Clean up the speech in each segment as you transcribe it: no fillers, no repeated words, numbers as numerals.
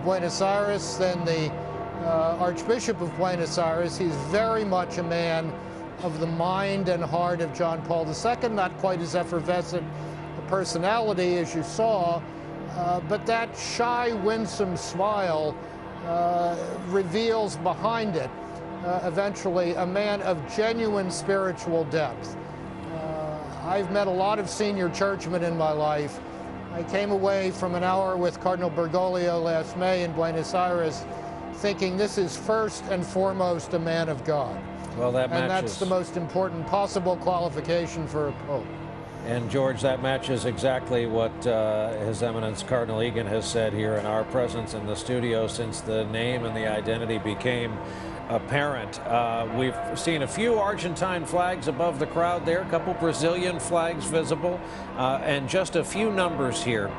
Buenos Aires than the Archbishop of Buenos Aires. He's very much a man of the mind and heart of John Paul II, not quite as effervescent a personality as you saw, but that shy, winsome smile reveals behind it eventually a man of genuine spiritual depth. I've met a lot of senior churchmen in my life. I came away from an hour with Cardinal Bergoglio last May in Buenos Aires thinking this is first and foremost a man of God. Well, that matches. And that's the most important possible qualification for a pope. And George, that matches exactly what His Eminence Cardinal Egan has said here in our presence in the studio since the name and the identity became apparent. We've seen a few Argentine flags above the crowd there, a couple Brazilian flags visible, and just a few numbers here.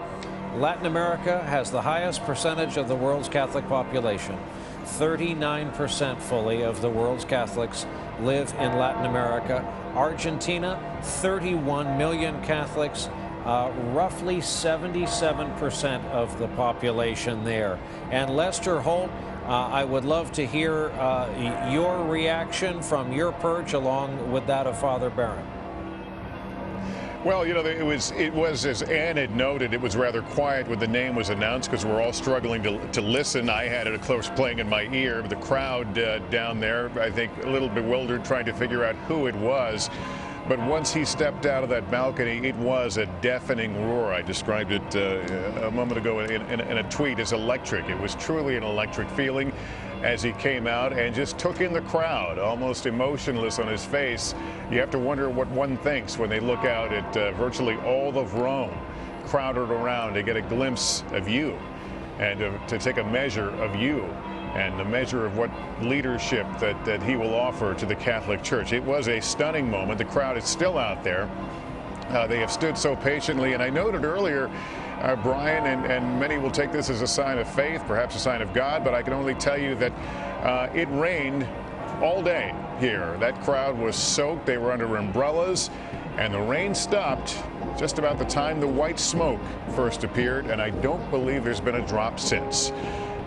Latin America has the highest percentage of the world's Catholic population. 39% fully of the world's Catholics live in Latin America. Argentina, 31 million Catholics, roughly 77% of the population there. And Lester Holt, I would love to hear your reaction from your perch along with that of Father Barron. Well, you know, it was as Ann had noted, it was rather quiet when the name was announced because we're all struggling to listen. I had it, of course, playing in my ear. The crowd down there, I think, a little bewildered, trying to figure out who it was. But once he stepped out of that balcony, it was a deafening roar. I described it a moment ago in a tweet as electric. It was truly an electric feeling as he came out and just took in the crowd, almost emotionless on his face. You have to wonder what one thinks when they look out at virtually all of Rome crowded around to get a glimpse of you and to take a measure of you and the measure of what leadership that he will offer to the Catholic Church. It was a stunning moment. The crowd is still out there. They have stood so patiently, and I noted earlier, Brian, and many will take this as a sign of faith, perhaps a sign of God, but I can only tell you that it rained all day here. That crowd was soaked. They were under umbrellas, and the rain stopped just about the time the white smoke first appeared, and I don't believe there's been a drop since.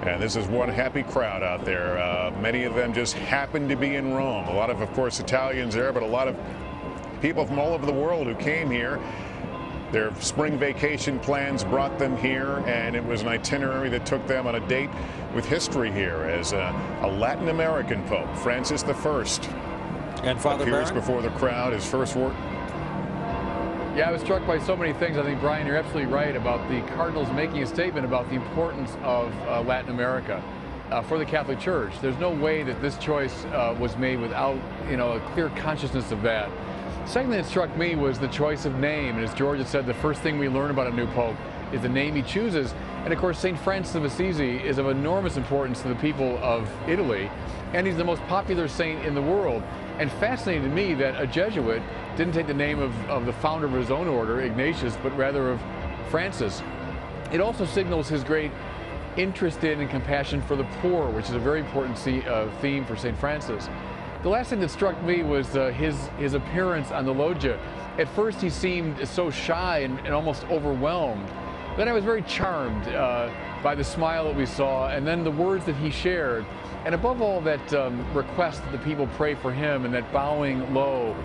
And this is one happy crowd out there. Many of them just happened to be in Rome. A lot of course, Italians there, but a lot of people from all over the world who came here. Their spring vacation plans brought them here, and it was an itinerary that took them on a date with history here as a Latin American Pope, Francis I. And Father appears Barron? before the crowd. His first word. Yeah, I was struck by so many things. I think, Brian, you're absolutely right about the Cardinals making a statement about the importance of Latin America for the Catholic Church. There's no way that this choice was made without, a clear consciousness of that. Second thing that struck me was the choice of name. And as George had said, the first thing we learn about a new pope is the name he chooses. And of course, St. Francis of Assisi is of enormous importance to the people of Italy, and he's the most popular saint in the world. And fascinating to me that a Jesuit didn't take the name of the founder of his own order, Ignatius, but rather of Francis. It also signals his great interest in and compassion for the poor, which is a very important theme for St. Francis. The last thing that struck me was his appearance on the loggia. At first he seemed so shy and almost overwhelmed. Then I was very charmed by the smile that we saw, and then the words that he shared. And above all, that request that the people pray for him and that bowing low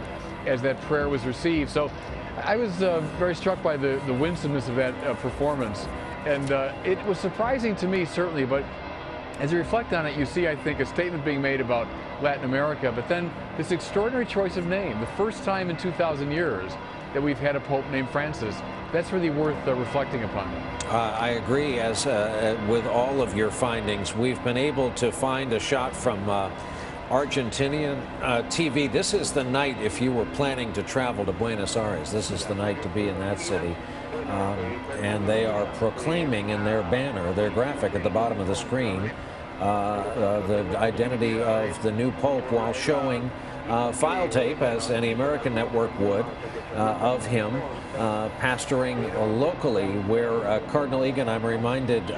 as that prayer was received. So I was very struck by the winsomeness of that performance. And it was surprising to me, certainly, but as you reflect on it, you see, I think, a statement being made about Latin America, but then this extraordinary choice of name, the first time in 2,000 years that we've had a pope named Francis. That's really worth reflecting upon. I agree. As with all of your findings, we've been able to find a shot from Argentinian TV. This is the night, if you were planning to travel to Buenos Aires, this is the night to be in that city. And they are proclaiming in their banner, their graphic at the bottom of the screen, the identity of the new pope while showing file tape, as any American network would, of him pastoring locally, where Cardinal Egan, I'm reminded,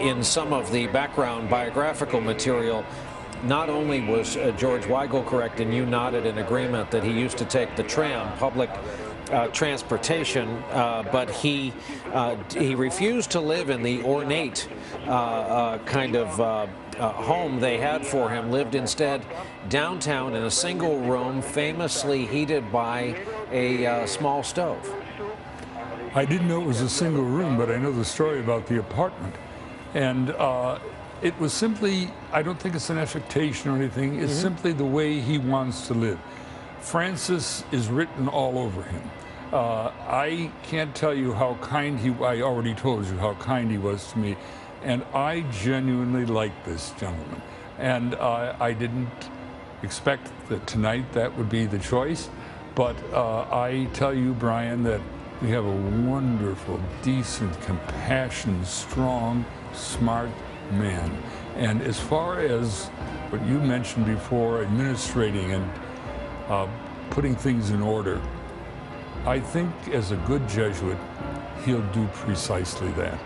in some of the background biographical material, not only was George Weigel correct, and you nodded in agreement, that he used to take the tram, public transportation, but he refused to live in the ornate kind of home they had for him, lived instead downtown in a single room, famously heated by a small stove. I didn't know it was a single room, but I know the story about the apartment. And it was simply, I don't think it's an affectation or anything, it's simply the way he wants to live. Francis is written all over him. I can't tell you how kind I already told you how kind he was to me. And I genuinely like this gentleman. And I didn't expect that tonight that would be the choice. But I tell you, Brian, that we have a wonderful, decent, compassionate, strong, smart man. And as far as what you mentioned before, administrating and putting things in order, I think as a good Jesuit, he'll do precisely that.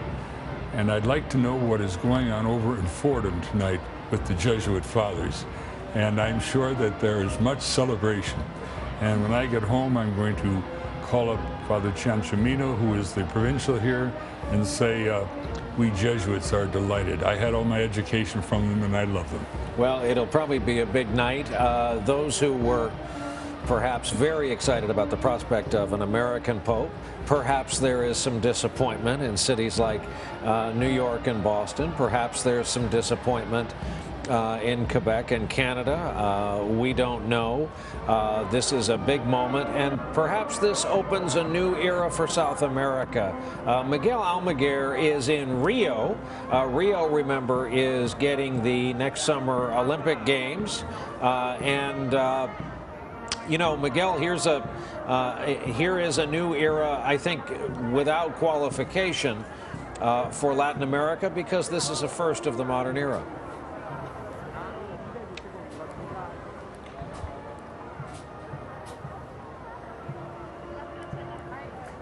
And I'd like to know what is going on over in Fordham tonight with the Jesuit fathers. And I'm sure that there is much celebration. And when I get home, I'm going to call up Father Ciancimino, who is the provincial here, and say, we Jesuits are delighted. I had all my education from them, and I love them. Well, it'll probably be a big night. Those who were perhaps very excited about the prospect of an American Pope. Perhaps there is some disappointment in cities like New York and Boston. Perhaps there's some disappointment in Quebec and Canada. We don't know. This is a big moment, and perhaps this opens a new era for South America. Miguel Almaguer is in Rio. Rio, remember, is getting the next summer Olympic Games, you know, Miguel, here is a new era, I think, without qualification for Latin America, because this is a first of the modern era.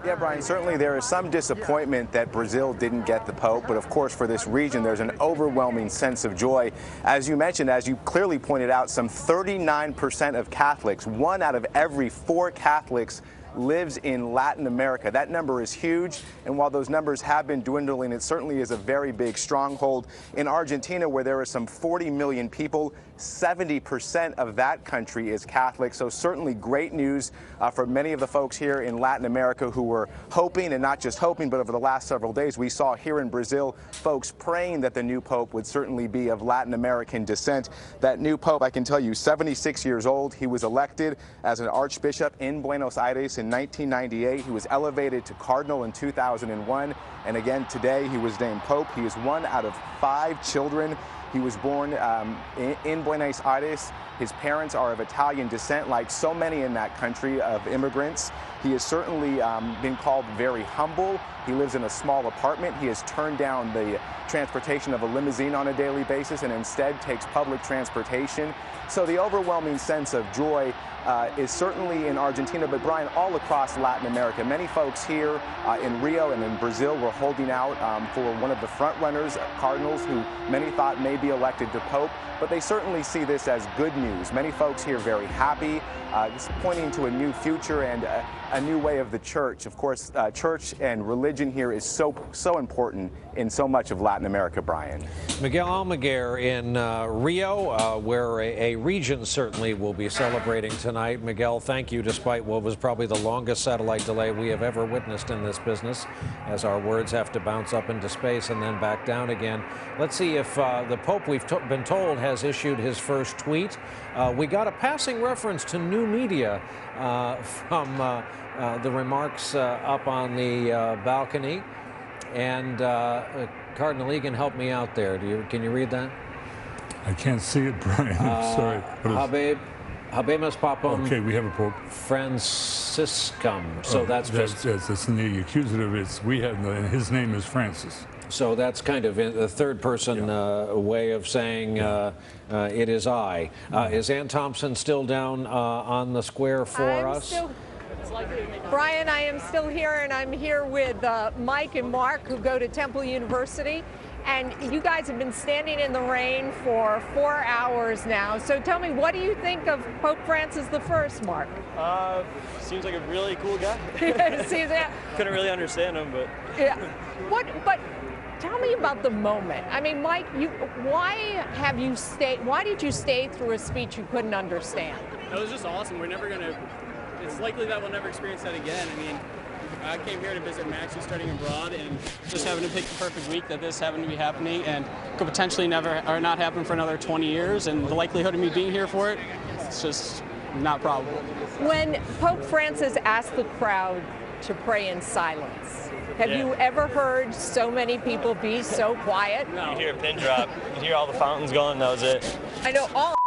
Yeah, Brian, certainly there is some disappointment that Brazil didn't get the Pope, but of course for this region there's an overwhelming sense of joy. As you mentioned, as you clearly pointed out, some 39% of Catholics, 1 out of every 4 Catholics lives in Latin America. That number is huge, and while those numbers have been dwindling, it certainly is a very big stronghold. In Argentina, where there are some 40 million people, 70% of that country is Catholic, so certainly great news for many of the folks here in Latin America who were hoping, and not just hoping, but over the last several days we saw here in Brazil folks praying that the new Pope would certainly be of Latin American descent. That new Pope, I can tell you, 76 years old. He was elected as an archbishop in Buenos Aires in 1998. He was elevated to cardinal in 2001, and again today he was named Pope. He is 1 out of 5 children. He was born in Buenos Aires. His parents are of Italian descent, like so many in that country of immigrants. He has certainly been called very humble. He lives in a small apartment. He has turned down the transportation of a limousine on a daily basis and instead takes public transportation. So the overwhelming sense of joy is certainly in Argentina, but Brian, all across Latin America. Many folks here in Rio and in Brazil were holding out for one of the front runners, cardinals, who many thought may be elected to Pope, but they certainly see this as good news. Many folks here very happy, pointing to a new future and a new way of the church. Of course, church and religion here is so important in so much of Latin America, Brian. Miguel Almaguer in Rio, where a region certainly will be celebrating tonight. Miguel, thank you, despite what was probably the longest satellite delay we have ever witnessed in this business, as our words have to bounce up into space and then back down again. Let's see if the Pope, we've been told, has issued his first tweet. We got a passing reference to new media from the remarks up on the balcony. And Cardinal Egan, help me out there. Can you read that? I can't see it, Brian. I'm sorry. Habemus Papam. Okay, we have a Pope. Franciscum. So that's it's in the accusative. And his name is Francis. So that's kind of a third-person way of saying it is I. Is Ann Thompson still down on the square for us? Brian, I am still here, and I'm here with Mike and Mark, who go to Temple University. And you guys have been standing in the rain for 4 hours now. So tell me, what do you think of Pope Francis I, Mark? Seems like a really cool guy. Couldn't really understand him, but yeah. But tell me about the moment. I mean, Mike, why did you stay through a speech you couldn't understand? It was just awesome. It's likely that we'll never experience that again. I mean, I came here to visit Max, who's studying abroad, and just having to pick the perfect week that this happened to be happening, and could potentially never or not happen for another 20 years. And the likelihood of me being here for it, it's just not probable. When Pope Francis asked the crowd to pray in silence, have you ever heard so many people be so quiet? No. You hear a pin drop, you hear all the fountains going, that was it. I know all